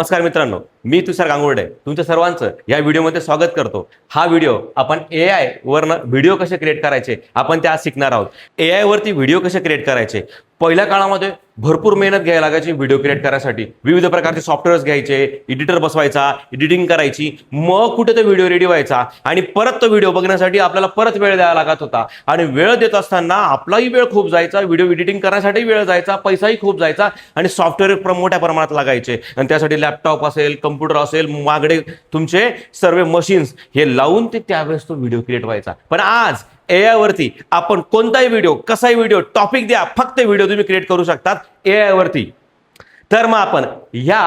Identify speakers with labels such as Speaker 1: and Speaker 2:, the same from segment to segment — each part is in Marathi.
Speaker 1: नमस्कार मित्रांनो, मी तुषार गांगुर्डे तुमच्या सर्वांचं या व्हिडिओमध्ये स्वागत करतो। हा व्हिडिओ आपण AI वरनं व्हिडिओ कसे क्रिएट करायचे आपण ते आज शिकणार आहोत। AI वरती व्हिडिओ कसे क्रिएट करायचे, पहिल्या काळामध्ये भरपूर मेहनत घ्यायला लागायची व्हिडिओ क्रिएट करायसाठी। विविध प्रकारचे सॉफ्टवेअर्स घ्यायचे, एडिटर बसवायचा, एडिटिंग करायची, मग कुठे तो व्हिडिओ रेडी व्हायचा आणि परत तो व्हिडिओ बघण्यासाठी आपल्याला परत वेळ द्यावा लागत होता। आणि वेळ देत असताना आपलाही वेळ खूप जायचा, व्हिडिओ एडिटिंग करण्यासाठी वेळ जायचा, पैसाही खूप जायचा आणि सॉफ्टवेअर मोठ्या प्रमाणात लागायचे आणि त्यासाठी लॅपटॉप असेल, कम्प्युटर असेल, मागडे तुमचे सर्व मशीन्स हे लावून ते त्यावेळेस तो व्हिडिओ क्रिएट व्हायचा। पण आज AI वरती आपण कोणताही व्हिडिओ, कसाही व्हिडिओ, टॉपिक द्या, फक्त व्हिडिओ तुम्ही क्रिएट करू शकतात AI वरती। तर मग आपण या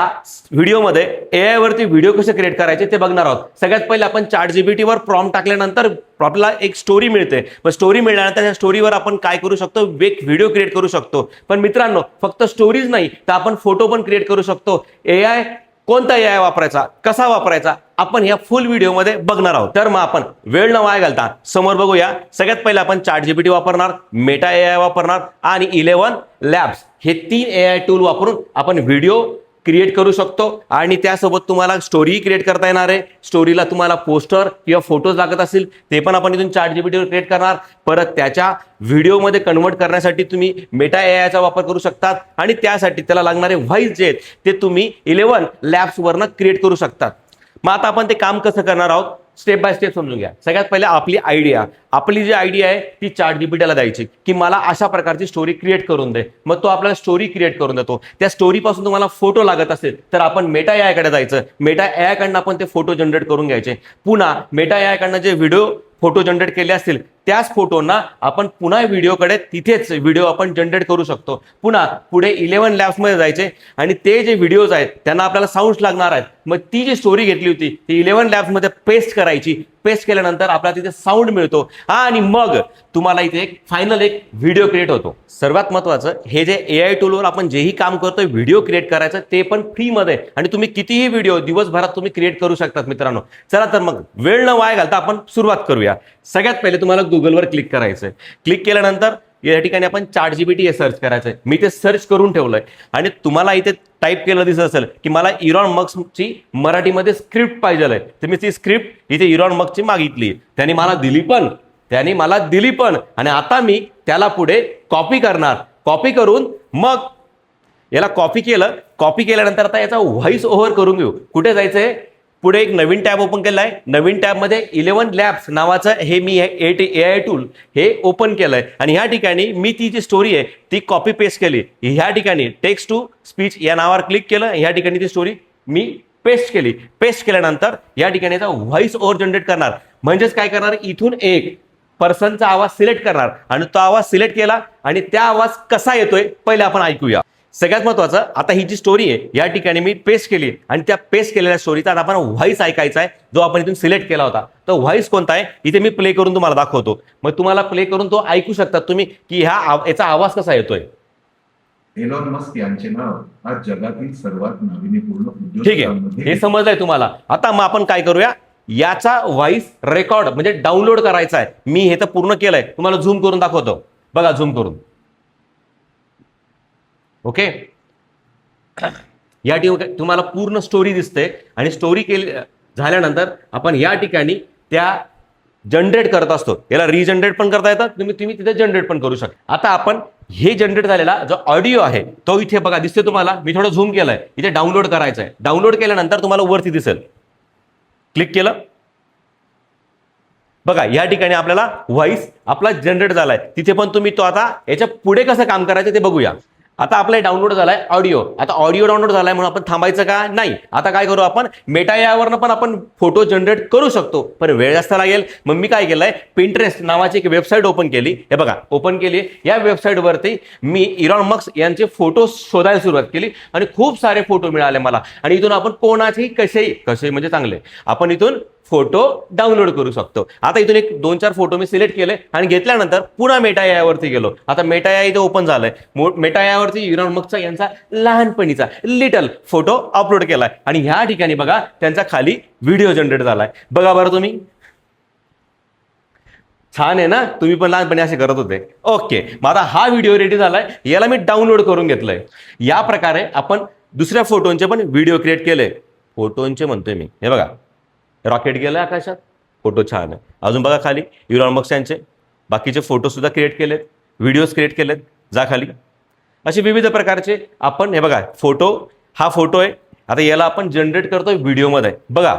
Speaker 1: व्हिडिओमध्ये AI वरती व्हिडिओ कसे क्रिएट करायचे ते बघणार आहोत। सगळ्यात पहिले आपण ChatGPT वर प्रॉम्प्ट टाकल्यानंतर आपल्याला एक स्टोरी मिळते। मग स्टोरी मिळाल्यानंतर त्या स्टोरीवर आपण काय करू शकतो, एक व्हिडिओ क्रिएट करू शकतो। पण मित्रांनो, फक्त स्टोरीज नाही तर आपण फोटो पण क्रिएट करू शकतो। AI कोणता AI वापरायचा, कसा वापरायचा, आपण या फुल व्हिडिओमध्ये बघणार आहोत। तर मग आपण वेळ न वाया घालता समोर बघूया। सगळ्यात पहिले आपण ChatGPT वापरणार, मेटा AI वापरणार आणि 11 लॅब्स हे 3 AI टूल वापरून आपण व्हिडिओ क्रिएट करू शकतो। आणि त्यासोबत तुम्हाला स्टोरी क्रिएट करता येणार आहे। स्टोरीला तुम्हाला पोस्टर किंवा फोटोज लागत असतील ते पण आपण इथून ChatGPT वर क्रिएट करणार। परत त्याच्या व्हिडिओमध्ये कन्वर्ट करण्यासाठी तुम्ही मेटा AI चा वापर करू शकतात आणि त्यासाठी त्याला लागणारे व्हॉइस जे आहेत ते तुम्ही 11 लॅब्स वरनं क्रिएट करू शकतात। मग आता आपण ते काम कसं करणार आहोत, स्टेप बाय स्टेप समजून घ्या। सगळ्यात पहिले आपली जी आयडिया आहे ती ChatGPT ला द्यायची की मला अशा प्रकारची स्टोरी क्रिएट करून दे। मग तो आपल्याला स्टोरी क्रिएट करून देतो। त्या स्टोरी पासून तुम्हाला फोटो लागत असेल तर आपण मेटा AI कडे जायचं। मेटा AI कडनं आपण ते फोटो जनरेट करून घ्यायचे। पुन्हा मेटा AI कडनं जे व्हिडिओ फोटो जनरेट केले असतील त्याच फोटोंना आपण पुन्हा व्हिडिओकडे तिथेच व्हिडिओ आपण जनरेट करू शकतो। पुन्हा पुढे 11 लॅब्स मध्ये जायचे आणि ते जे व्हिडिओज आहेत त्यांना आपल्याला साऊंड्स लागणार आहेत। मग ती जी स्टोरी घेतली होती ती 11 लॅब्स मध्ये पेस्ट करायची। पेस्ट केल्यानंतर आपल्याला तिथे साऊंड मिळतो आणि मग तुम्हाला इथे एक फायनल एक व्हिडिओ क्रिएट होतो। सर्वात महत्त्वाचं, हे जे AI टूलवर आपण जेही काम करतोय व्हिडिओ क्रिएट करायचं ते पण फ्री मध्ये आणि तुम्ही कितीही व्हिडिओ दिवसभरात तुम्ही क्रिएट करू शकतात मित्रांनो। चला तर मग वेळ न वाया घालता आपण सुरुवात करूया। सगळ्यात पहिले तुम्हाला गुगलवर क्लिक करायचंय। क्लिक केल्यानंतर या ठिकाणी आपण ChatGPT हे सर्च करायचंय। मी ते सर्च करून ठेवलंय आणि तुम्हाला इथे टाईप केलं दिसत असेल की मला इलॉन मस्कची मराठीमध्ये स्क्रिप्ट पाहिजे आहे, तर मी ती स्क्रिप्ट इथे इलॉन मस्कची मागितली, त्यांनी मला दिली पण आणि आता मी त्याला पुढे कॉपी करणार। कॉपी करून मग याला कॉपी केल्यानंतर आता याचा व्हॉइस ओव्हर करून घेऊ। कुठे जायचंय, पुढे एक नवीन टॅब ओपन केलाय। नवीन टॅब मध्ये 11 लॅब्स नावाचं हे मी AI टूल हे ओपन केलंय आणि ह्या ठिकाणी मी ती जी स्टोरी आहे ती कॉपी पेस्ट केली। ह्या ठिकाणी टेक्स्ट टू स्पीच या नावावर क्लिक केलं। ह्या ठिकाणी ती स्टोरी मी पेस्ट केली। पेस्ट केल्यानंतर या ठिकाणी याचा व्हॉइस ओव्हर जनरेट करणार। म्हणजेच काय करणार, इथून एक पर्सनचा आवाज सिलेक्ट करणार आणि तो आवाज सिलेक्ट केला आणि त्या आवाज कसा येतोय पहिले आपण ऐकूया। सगळ्यात महत्त्वाचं, आता ही जी स्टोरी आहे या ठिकाणी मी पेस्ट केली आणि त्या पेस्ट केलेल्या स्टोरीचा आता आपण व्हॉइस ऐकायचा आहे जो आपण इथून सिलेक्ट केला होता। तो व्हॉइस कोणता आहे इथे मी प्ले करून तुम्हाला दाखवतो। मग तुम्हाला प्ले करून तो ऐकू शकता तुम्ही की याचा आवाज कसा येतोय।
Speaker 2: एलॉन मस्क यांचे नाव आज जगातील सर्वात नाविन्यपूर्ण
Speaker 1: ठीक आहे, हे समजलंय तुम्हाला। आता मग आपण काय करूया, याचा व्हॉइस रेकॉर्ड म्हणजे डाउनलोड करायचा आहे। मी हे तर पूर्ण केलंय, तुम्हाला झूम करून दाखवतो। बघा झूम करून, ओके। या ठिकाणी तुम्हाला पूर्ण स्टोरी दिसते आणि स्टोरी केली झाल्यानंतर आपण या ठिकाणी त्या जनरेट करत असतो। याला रिजनरेट पण करता येतात, तुम्ही तिथे जनरेट पण करू शकता। आता आपण हे जनरेट झालेला जो ऑडिओ आहे तो इथे बघा दिसते तुम्हाला। मी थोडं झूम केलंय, इथे डाउनलोड करायचं आहे। डाउनलोड केल्यानंतर तुम्हाला वरती दिसेल, क्लिक केलं बघा या ठिकाणी आपल्याला व्हॉइस आपला जनरेट झालाय। तिथे पण तुम्ही तो आता याच्या पुढे कसं काम करायचं ते बघूया। आता आपला डाउनलोड झालाय ऑडिओ। आता ऑडिओ डाउनलोड झालाय म्हणून आपण थांबायचं का नाही, आता काय करू, आपण मेटा AI वरनं पण आपण फोटो जनरेट करू शकतो, पण वेळ जास्त लागेल। मग मी काय केलंय, पिंटरेस्ट नावाची एक वेबसाईट ओपन केली। हे बघा ओपन केली। या वेबसाईट वरती मी इलॉन मस्क यांचे फोटो शोधायला सुरुवात केली आणि खूप सारे फोटो मिळाले मला। आणि इथून आपण कोणाचेही कसे म्हणजे चांगले आपण इथून फोटो डाउनलोड करू शकतो। आता इथून एक 2-4 फोटो मी सिलेक्ट केले आणि घेतल्यानंतर पुन्हा मेटा AI वरती गेलो। आता मेटा AI इथे ओपन झालंय। मेटा AI वरती इलॉन मस्कचा यांचा लहानपणीचा लिटल फोटो अपलोड केलाय आणि ह्या ठिकाणी बघा त्यांचा खाली व्हिडिओ जनरेट झालाय। बघा बरं तुम्ही, छान आहे ना, तुम्ही पण लहानपणी असे करत होते। ओके, मग आता हा व्हिडिओ रेडी झालाय, याला मी डाउनलोड करून घेतलंय। या प्रकारे आपण दुसऱ्या फोटोंचे पण व्हिडिओ क्रिएट केले. फोटोंचे म्हणतोय मी, हे बघा रॉकेट गेलं आकाशात, फोटो छान आहे. अजून बघा खाली इलॉन मस्क यांचे बाकीचे फोटोसुद्धा क्रिएट केलेत, व्हिडिओज क्रिएट केलेत. जा खाली. असे विविध प्रकारचे आपण हे बघा फोटो, हा फोटो आहे. आता याला आपण जनरेट करतोय व्हिडिओमध्ये. बघा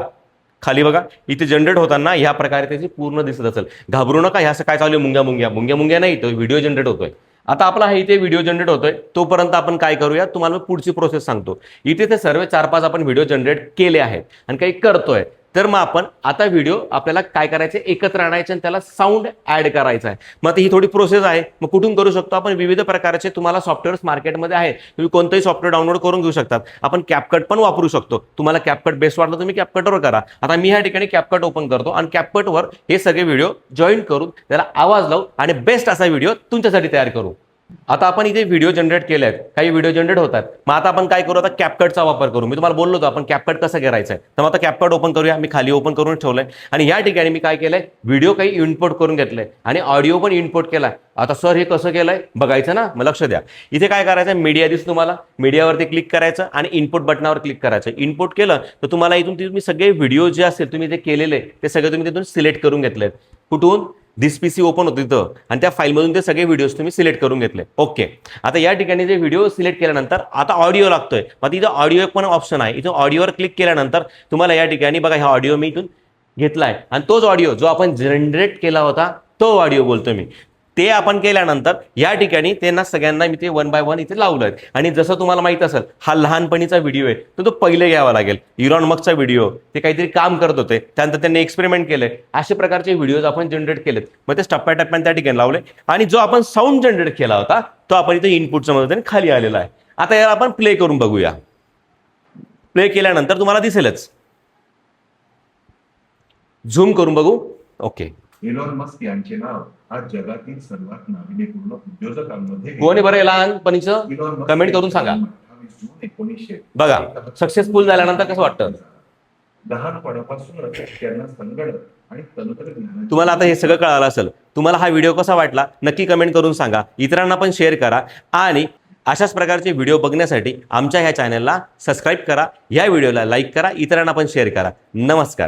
Speaker 1: खाली बघा इथे जनरेट होताना ह्या प्रकारे त्याची पूर्ण दिसत असेल. घाबरू नका, ह्या असं काय चालू आहे मुंग्या मुंग्या मुंग्या मुंग्या नाही, तो व्हिडिओ जनरेट होतोय. आता आपला हा इथे व्हिडिओ जनरेट होतोय, तोपर्यंत आपण काय करूया तुम्हाला पुढची प्रोसेस सांगतो. इथे ते सर्व 4-5 आपण व्हिडिओ जनरेट केले आहेत आणि काही करतोय. तर मग आपण आता व्हिडिओ आपल्याला काय करायचे, एकत्र आणायचे आणि त्याला साऊंड ऍड करायचा आहे. मग आता ही थोडी प्रोसेस आहे. मग कुठून करू शकतो आपण, विविध प्रकारचे तुम्हाला सॉफ्टवेअर्स मार्केटमध्ये आहे. तुम्ही कोणतंही सॉफ्टवेअर डाउनलोड करून घेऊ शकतात. आपण कॅपकट पण वापरू शकतो. तुम्हाला कॅपकट बेस्ट वाटलं तुम्ही कॅपकटवर करा. आता मी ह्या ठिकाणी कॅपकट ओपन करतो आणि कॅपकटवर हे सगळे व्हिडिओ जॉईन करून त्याला आवाज लावू आणि बेस्ट असा व्हिडिओ तुमच्यासाठी तयार करू. आता आपण इथे व्हिडिओ जनरेट केले आहेत, काही व्हिडिओ जनरेट होतात. मग आता आपण काय करू, आता कॅपकटचा वापर करू. मी तुम्हाला बोललो होतो आपण कॅपकट कसं करायचं आहे. तर मग आता कॅपकट ओपन करूया. मी खाली ओपन करून ठेवलंय आणि या ठिकाणी मी काय केलंय, व्हिडिओ काही इम्पोर्ट करून घेतलंय आणि ऑडिओ पण इम्पोर्ट केलाय. आता सर हे कसं केलंय बघायचं ना, मग लक्ष द्या. इथे काय करायचं, मीडिया दिसतो तुम्हाला, मीडियावरती क्लिक करायचं आणि इनपुट बटनावर क्लिक करायचं. इनपुट केलं तर तुम्हाला इथून तुम्ही सगळे व्हिडिओ जे असतील तुम्ही जे केलेले ते सगळे तुम्ही तिथून सिलेक्ट करून घेतलेत. कुठून, दिस पीसी ओपन होतं तिथं आणि त्या फाईलमधून ते सगळे व्हिडिओज तुम्ही सिलेक्ट करून घेतले. ओके. आता या ठिकाणी जे व्हिडिओ सिलेक्ट केल्यानंतर आता ऑडिओ लागतोय. मग इथं ऑडिओ पण ऑप्शन आहे. इथं ऑडिओवर क्लिक केल्यानंतर तुम्हाला या ठिकाणी बघा हा ऑडिओ मी इथून घेतलाय आणि तोच ऑडिओ जो आपण जनरेट केला होता तो ऑडिओ बोलतोय मी. ते आपण केल्यानंतर या ठिकाणी त्यांना सगळ्यांना मी ते 1 बाय 1 इथे लावलंय. आणि जसं तुम्हाला माहित असेल हा लहानपणीचा व्हिडिओ आहे, तर तो पहिले घ्यावा लागेल. इलॉन मस्कचा व्हिडिओ, ते काहीतरी काम करत होते, त्यानंतर त्यांनी एक्सपेरिमेंट केले. अशा प्रकारचे व्हिडिओज आपण जनरेट केलेत. मग ते टप्प्याटप्प्याने त्या ठिकाणी लावले आणि जो आपण साऊंड जनरेट केला होता तो आपण इथे इनपुटच्या मदतीने खाली आलेला आहे. आता याला आपण प्ले करून बघूया. प्ले केल्यानंतर तुम्हाला दिसेलच. झूम करून बघू. ओके.
Speaker 2: एलॉन मस्क यांचे नाव आज जगातील सर्वात नाविन्यपूर्ण उद्योजकांमध्ये
Speaker 1: कोण आहे बरं लहानपणीचं,
Speaker 2: एलॉन मस्क
Speaker 1: कमेंट करून सांगा.
Speaker 2: 28 जून 1900
Speaker 1: बघा सक्सेसफुल झाल्यानंतर कसं वाटतं.
Speaker 2: लहानपणापासूनच त्यांना संगणक आणि तंत्रज्ञान.
Speaker 1: तुम्हाला आता हे सगळं कळालं असेल. तुम्हाला हा व्हिडिओ कसा वाटला नक्की कमेंट करून सांगा. इतरांना पण शेअर करा आणि अशाच प्रकारचे व्हिडिओ बघण्यासाठी आमच्या ह्या चॅनलला सबस्क्राईब करा, ह्या व्हिडिओला लाईक करा, इतरांना पण शेअर करा. नमस्कार.